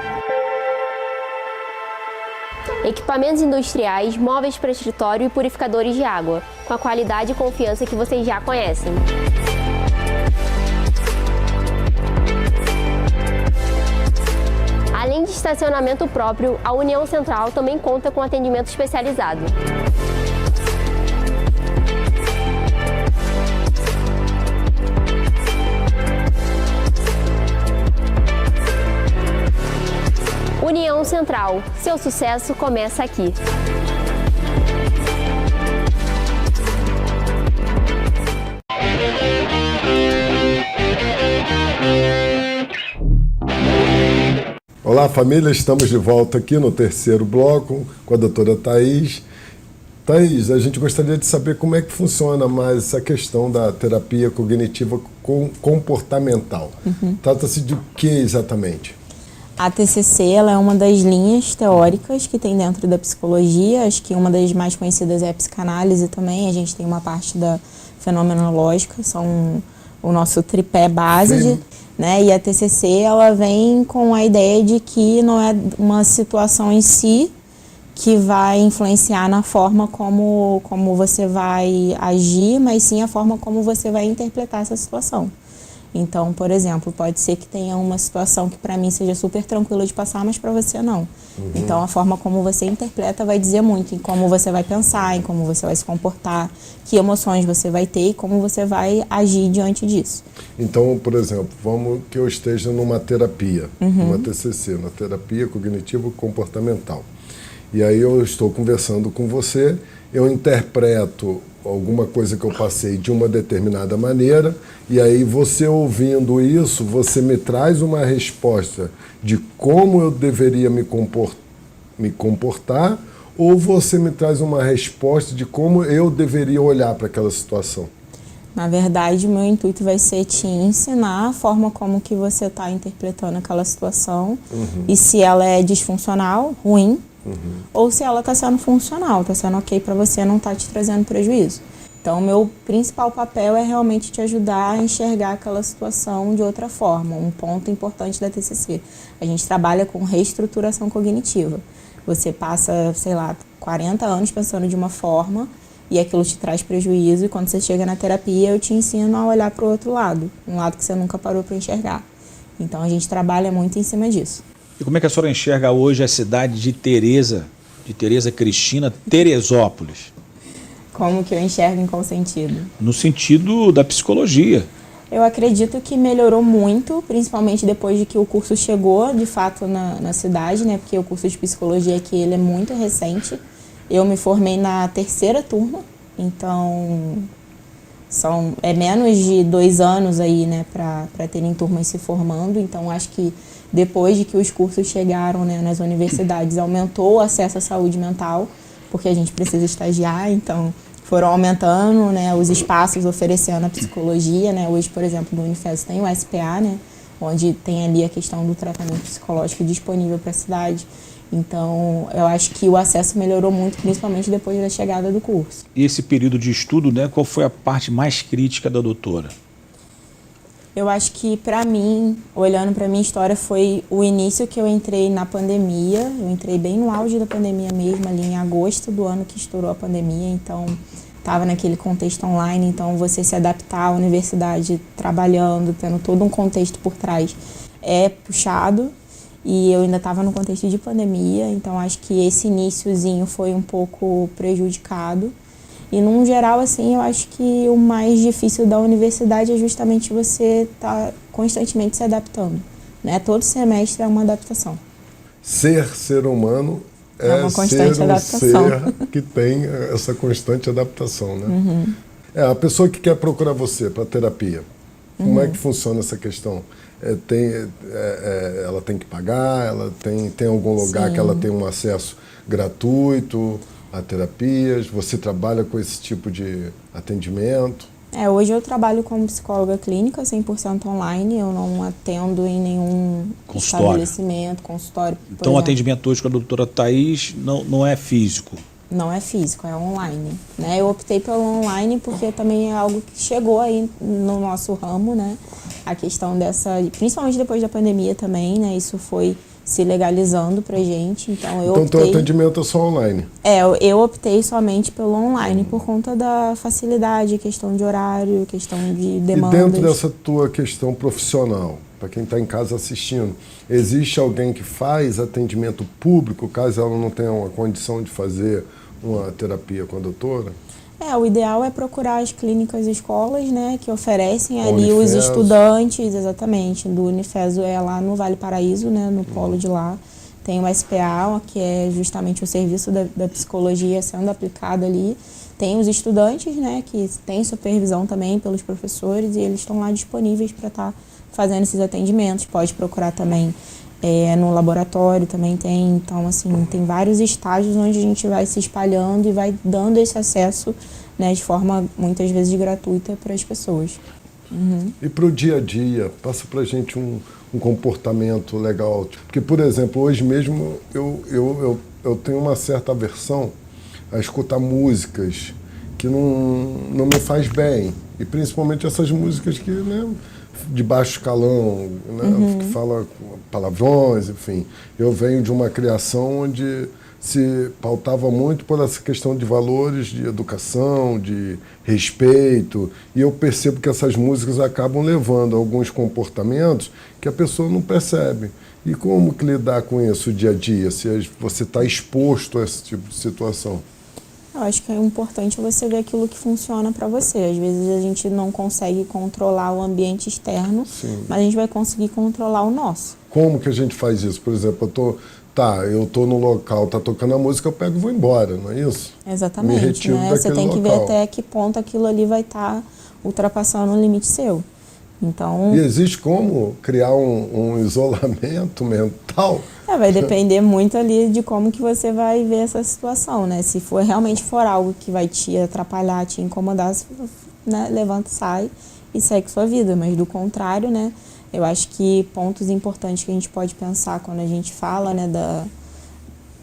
Equipamentos industriais, móveis para escritório e purificadores de água, com a qualidade e confiança que vocês já conhecem. Além de estacionamento próprio, a União Central também conta com atendimento especializado. União Central, seu sucesso começa aqui. Olá, família, estamos de volta aqui no terceiro bloco com a doutora Thaís. Thaís, a gente gostaria de saber como é que funciona mais essa questão da terapia cognitiva comportamental. Trata-se de que exatamente? A TCC ela é uma das linhas teóricas que tem dentro da psicologia. Acho que uma das mais conhecidas é a psicanálise também. A gente tem uma parte da fenomenológica, são o nosso tripé base, né? E a TCC ela vem com a ideia de que não é uma situação em si que vai influenciar na forma como você vai agir, mas sim a forma como você vai interpretar essa situação. Então, por exemplo, pode ser que tenha uma situação que para mim seja super tranquila de passar, mas para você não. Então, a forma como você interpreta vai dizer muito em como você vai pensar, em como você vai se comportar, que emoções você vai ter e como você vai agir diante disso. Então, por exemplo, vamos que eu esteja numa terapia, uma TCC, na terapia cognitivo-comportamental. E aí eu estou conversando com você, eu interpreto alguma coisa que eu passei de uma determinada maneira, e aí você ouvindo isso, você me traz uma resposta de como eu deveria me comportar, ou você me traz uma resposta de como eu deveria olhar para aquela situação? Na verdade, o meu intuito vai ser te ensinar a forma como que você está interpretando aquela situação, e se ela é disfuncional, ruim, ou se ela está sendo funcional, está sendo ok para você, não está te trazendo prejuízo. Então, o meu principal papel é realmente te ajudar a enxergar aquela situação de outra forma. Um ponto importante da TCC, a gente trabalha com reestruturação cognitiva. Você passa, sei lá, 40 anos pensando de uma forma e aquilo te traz prejuízo, e quando você chega na terapia eu te ensino a olhar para o outro lado, um lado que você nunca parou para enxergar. Então, a gente trabalha muito em cima disso. E como é que a senhora enxerga hoje a cidade de Tereza Cristina, Teresópolis? Como que eu enxergo, em qual sentido? No sentido da psicologia. Eu acredito que melhorou muito, principalmente depois de que o curso chegou, de fato, na cidade, né? Porque o curso de psicologia aqui, ele é muito recente. Eu me formei na 3ª turma, então é menos de 2 anos aí, né, para terem turmas se formando. Então, acho que depois de que os cursos chegaram, né, nas universidades, aumentou o acesso à saúde mental, porque a gente precisa estagiar, então foram aumentando, né, os espaços oferecendo a psicologia, né. Hoje, por exemplo, no Unifes tem o SPA, né, onde tem ali a questão do tratamento psicológico disponível para a cidade. Então, eu acho que o acesso melhorou muito, principalmente depois da chegada do curso. E esse período de estudo, né, qual foi a parte mais crítica da doutora? Eu acho que, para mim, olhando para a minha história, foi o início que eu entrei na pandemia. Eu entrei bem no auge da pandemia mesmo, ali em agosto do ano que estourou a pandemia. Então, estava naquele contexto online. Então, você se adaptar à universidade, trabalhando, tendo todo um contexto por trás, é puxado. E eu ainda estava no contexto de pandemia. Então, acho que esse iniciozinho foi um pouco prejudicado. E, num geral, assim, eu acho que o mais difícil da universidade é justamente você estar constantemente se adaptando, né? Todo semestre é uma adaptação. Ser humano é uma constante ser um adaptação. ser que tem essa constante adaptação, né? A pessoa que quer procurar você para terapia, como é que funciona essa questão? Ela tem que pagar? Ela tem algum lugar Sim. que ela tem um acesso gratuito a terapias? Você trabalha com esse tipo de atendimento? Hoje eu trabalho como psicóloga clínica, 100% online. Eu não atendo em nenhum estabelecimento, consultório. Então, o atendimento hoje com a doutora Thaís não é físico? Não é físico, é online, né? Eu optei pelo online porque também é algo que chegou aí no nosso ramo, né? A questão principalmente depois da pandemia também, né? Isso foi se legalizando pra gente, então eu optei... Então, teu atendimento é só online? Eu optei somente pelo online por conta da facilidade, questão de horário, questão de demandas. E dentro dessa tua questão profissional, para quem está em casa assistindo, existe alguém que faz atendimento público, caso ela não tenha uma condição de fazer uma terapia com a doutora? O ideal é procurar as clínicas e escolas, né, que oferecem ali os estudantes, exatamente, do Unifes é lá no Vale Paraíso, né, no polo de lá. Tem o SPA, que é justamente o serviço da psicologia sendo aplicado ali. Tem os estudantes, né, que tem supervisão também pelos professores e eles estão lá disponíveis para estar fazendo esses atendimentos. Pode procurar também no laboratório, também tem. Então, assim, tem vários estágios onde a gente vai se espalhando e vai dando esse acesso, né, de forma muitas vezes gratuita para as pessoas. E para o dia a dia, passa para a gente um comportamento legal. Porque, por exemplo, hoje mesmo eu tenho uma certa aversão a escutar músicas que não me faz bem. E principalmente essas músicas que, né, de baixo escalão, né, que fala palavrões, enfim. Eu venho de uma criação onde se pautava muito por essa questão de valores, de educação, de respeito, e eu percebo que essas músicas acabam levando a alguns comportamentos que a pessoa não percebe. E como que lidar com isso dia a dia, se você está exposto a esse tipo de situação? Eu acho que é importante você ver aquilo que funciona para você. Às vezes a gente não consegue controlar o ambiente externo, mas a gente vai conseguir controlar o nosso. Como que a gente faz isso? Por exemplo, eu estou tá, eu tô no local, tá tocando a música, eu pego e vou embora, não é isso? Me Me Exatamente, retiro né? Você daquele tem que ver local. até que ponto aquilo ali vai estar ultrapassando um limite seu. Então, E existe como criar um isolamento mental? vai depender muito ali de como que você vai ver essa situação, né? Se for realmente for algo que vai te atrapalhar, te incomodar, né, levanta, sai e segue sua vida. Mas do contrário, né? Eu acho que pontos importantes que a gente pode pensar quando a gente fala, né,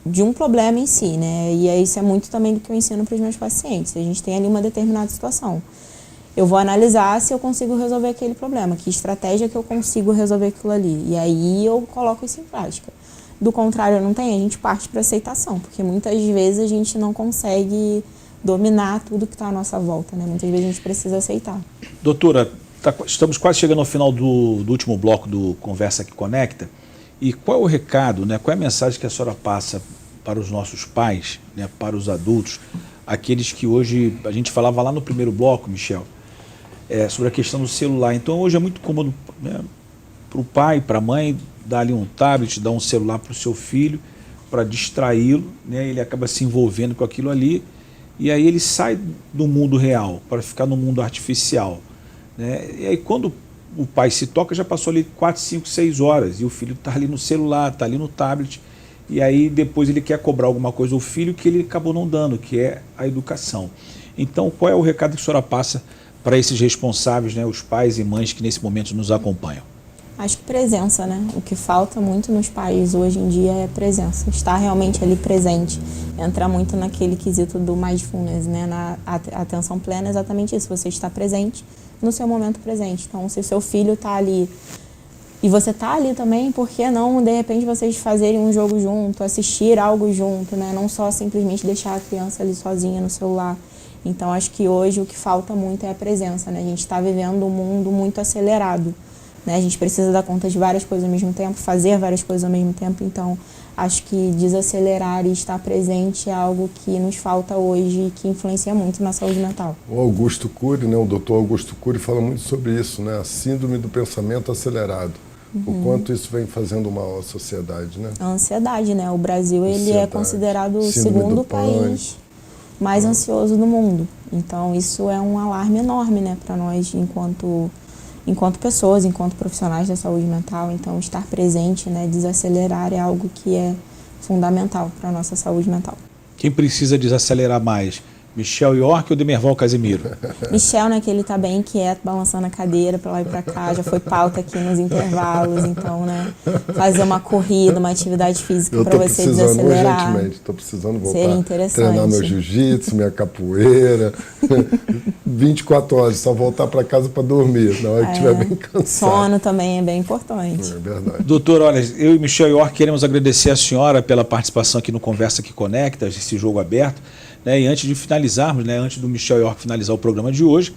de um problema em si, né? E isso é muito também do que eu ensino para os meus pacientes. A gente tem ali uma determinada situação. Eu vou analisar se eu consigo resolver aquele problema, que estratégia que eu consigo resolver aquilo ali. E aí eu coloco isso em prática. Do contrário, não tem, a gente parte para aceitação, porque muitas vezes a gente não consegue dominar tudo que está à nossa volta, né? Muitas vezes a gente precisa aceitar. Doutora, estamos quase chegando ao final do último bloco do Conversa que Conecta. E qual é o recado, né? Qual é a mensagem que a senhora passa para os nossos pais, né? Para os adultos, aqueles que hoje, a gente falava lá no primeiro bloco, Michel, sobre a questão do celular. Então hoje é muito cômodo, né, para o pai, para a mãe, dar ali um tablet, dar um celular para o seu filho, para distraí-lo, né? Ele acaba se envolvendo com aquilo ali, e aí ele sai do mundo real para ficar no mundo artificial, né? E aí quando o pai se toca, já passou ali 4, 5, 6 horas, e o filho está ali no celular, está ali no tablet, e aí depois ele quer cobrar alguma coisa ao filho que ele acabou não dando, que é a educação. Então qual é o recado que a senhora passa para esses responsáveis, né, os pais e mães que nesse momento nos acompanham? Acho que presença, né? O que falta muito nos pais hoje em dia é presença, estar realmente ali presente. Entra muito naquele quesito do mindfulness, né? Na atenção plena é exatamente isso, você está presente no seu momento presente. Então, se o seu filho está ali e você está ali também, por que não, de repente, vocês fazerem um jogo junto, assistir algo junto, né? Não só simplesmente deixar a criança ali sozinha no celular. Então, acho que hoje o que falta muito é a presença, né? A gente está vivendo um mundo muito acelerado, né? A gente precisa dar conta de várias coisas ao mesmo tempo, fazer várias coisas ao mesmo tempo. Então, acho que desacelerar e estar presente é algo que nos falta hoje e que influencia muito na saúde mental. O Augusto Cury, né, o doutor Augusto Cury fala muito sobre isso, né? A síndrome do pensamento acelerado. O quanto isso vem fazendo mal à sociedade, né? A ansiedade, né? O Brasil ele é considerado o segundo país mais ansioso do mundo. Então, isso é um alarme enorme, né, para nós enquanto pessoas, enquanto profissionais da saúde mental. Então, estar presente, né, desacelerar é algo que é fundamental para a nossa saúde mental. Quem precisa desacelerar mais? Michel York ou Demerval Casimiro? Michel, né, que ele tá bem quieto, balançando a cadeira para lá e para cá, já foi pauta aqui nos intervalos, então, né, fazer uma corrida, uma atividade física para você desacelerar. Urgentemente, estou precisando voltar Seria interessante. Treinar meu jiu-jitsu, minha capoeira, 24 horas, só voltar para casa para dormir, na hora que estiver bem cansado. Sono também é bem importante. É verdade. Doutor, olha, eu e Michel York queremos agradecer a senhora pela participação aqui no Conversa que Conecta, esse jogo aberto. Né, e antes de finalizarmos, né, antes do Michel York finalizar o programa de hoje,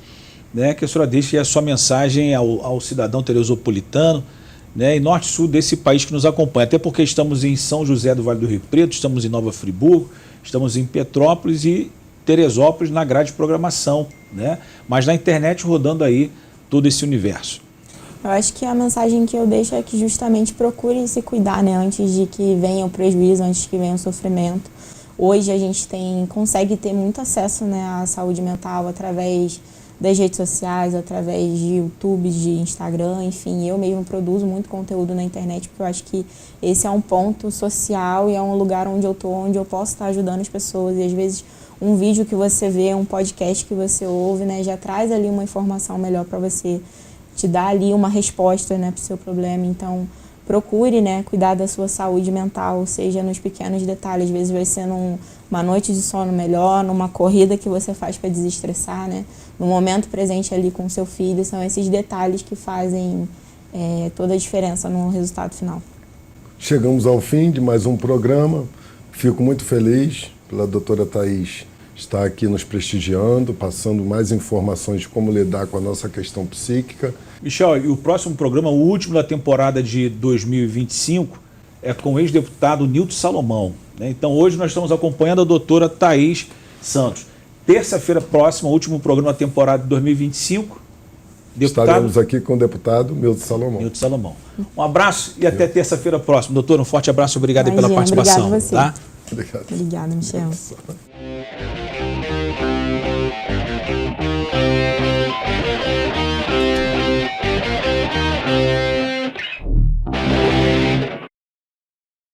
né, que a senhora deixe a sua mensagem ao cidadão teresopolitano, né, e norte e sul desse país que nos acompanha. Até porque estamos em São José do Vale do Rio Preto, estamos em Nova Friburgo, estamos em Petrópolis e Teresópolis na grade de programação, né, mas na internet rodando aí todo esse universo. Eu acho que a mensagem que eu deixo é que justamente procurem se cuidar, né, antes de que venha o prejuízo, antes que venha o sofrimento. Hoje a gente consegue ter muito acesso, né, à saúde mental através das redes sociais, através de YouTube, de Instagram, enfim. Eu mesmo produzo muito conteúdo na internet porque eu acho que esse é um ponto social e é um lugar onde eu estou, onde eu posso estar ajudando as pessoas. E às vezes um vídeo que você vê, um podcast que você ouve, né, já traz ali uma informação melhor para você, te dar ali uma resposta, né, para o seu problema. Então, procure, né, cuidar da sua saúde mental, seja nos pequenos detalhes. Às vezes vai ser numa noite de sono melhor, numa corrida que você faz para desestressar, né, no momento presente ali com o seu filho. São esses detalhes que fazem toda a diferença no resultado final. Chegamos ao fim de mais um programa. Fico muito feliz pela doutora Thaís estar aqui nos prestigiando, passando mais informações de como lidar com a nossa questão psíquica. Michel, e o próximo programa, o último da temporada de 2025, é com o ex-deputado Nilton Salomão, né? Então hoje nós estamos acompanhando a doutora Thaís Santos. Terça-feira próxima, o último programa da temporada de 2025, Estaremos aqui com o deputado Milton Salomão. Milton Salomão. Um abraço e até terça-feira próxima. Doutor, um forte abraço. Obrigado aí pela Imagina, participação. obrigado a você. Tá? Obrigado. Obrigada, Michel.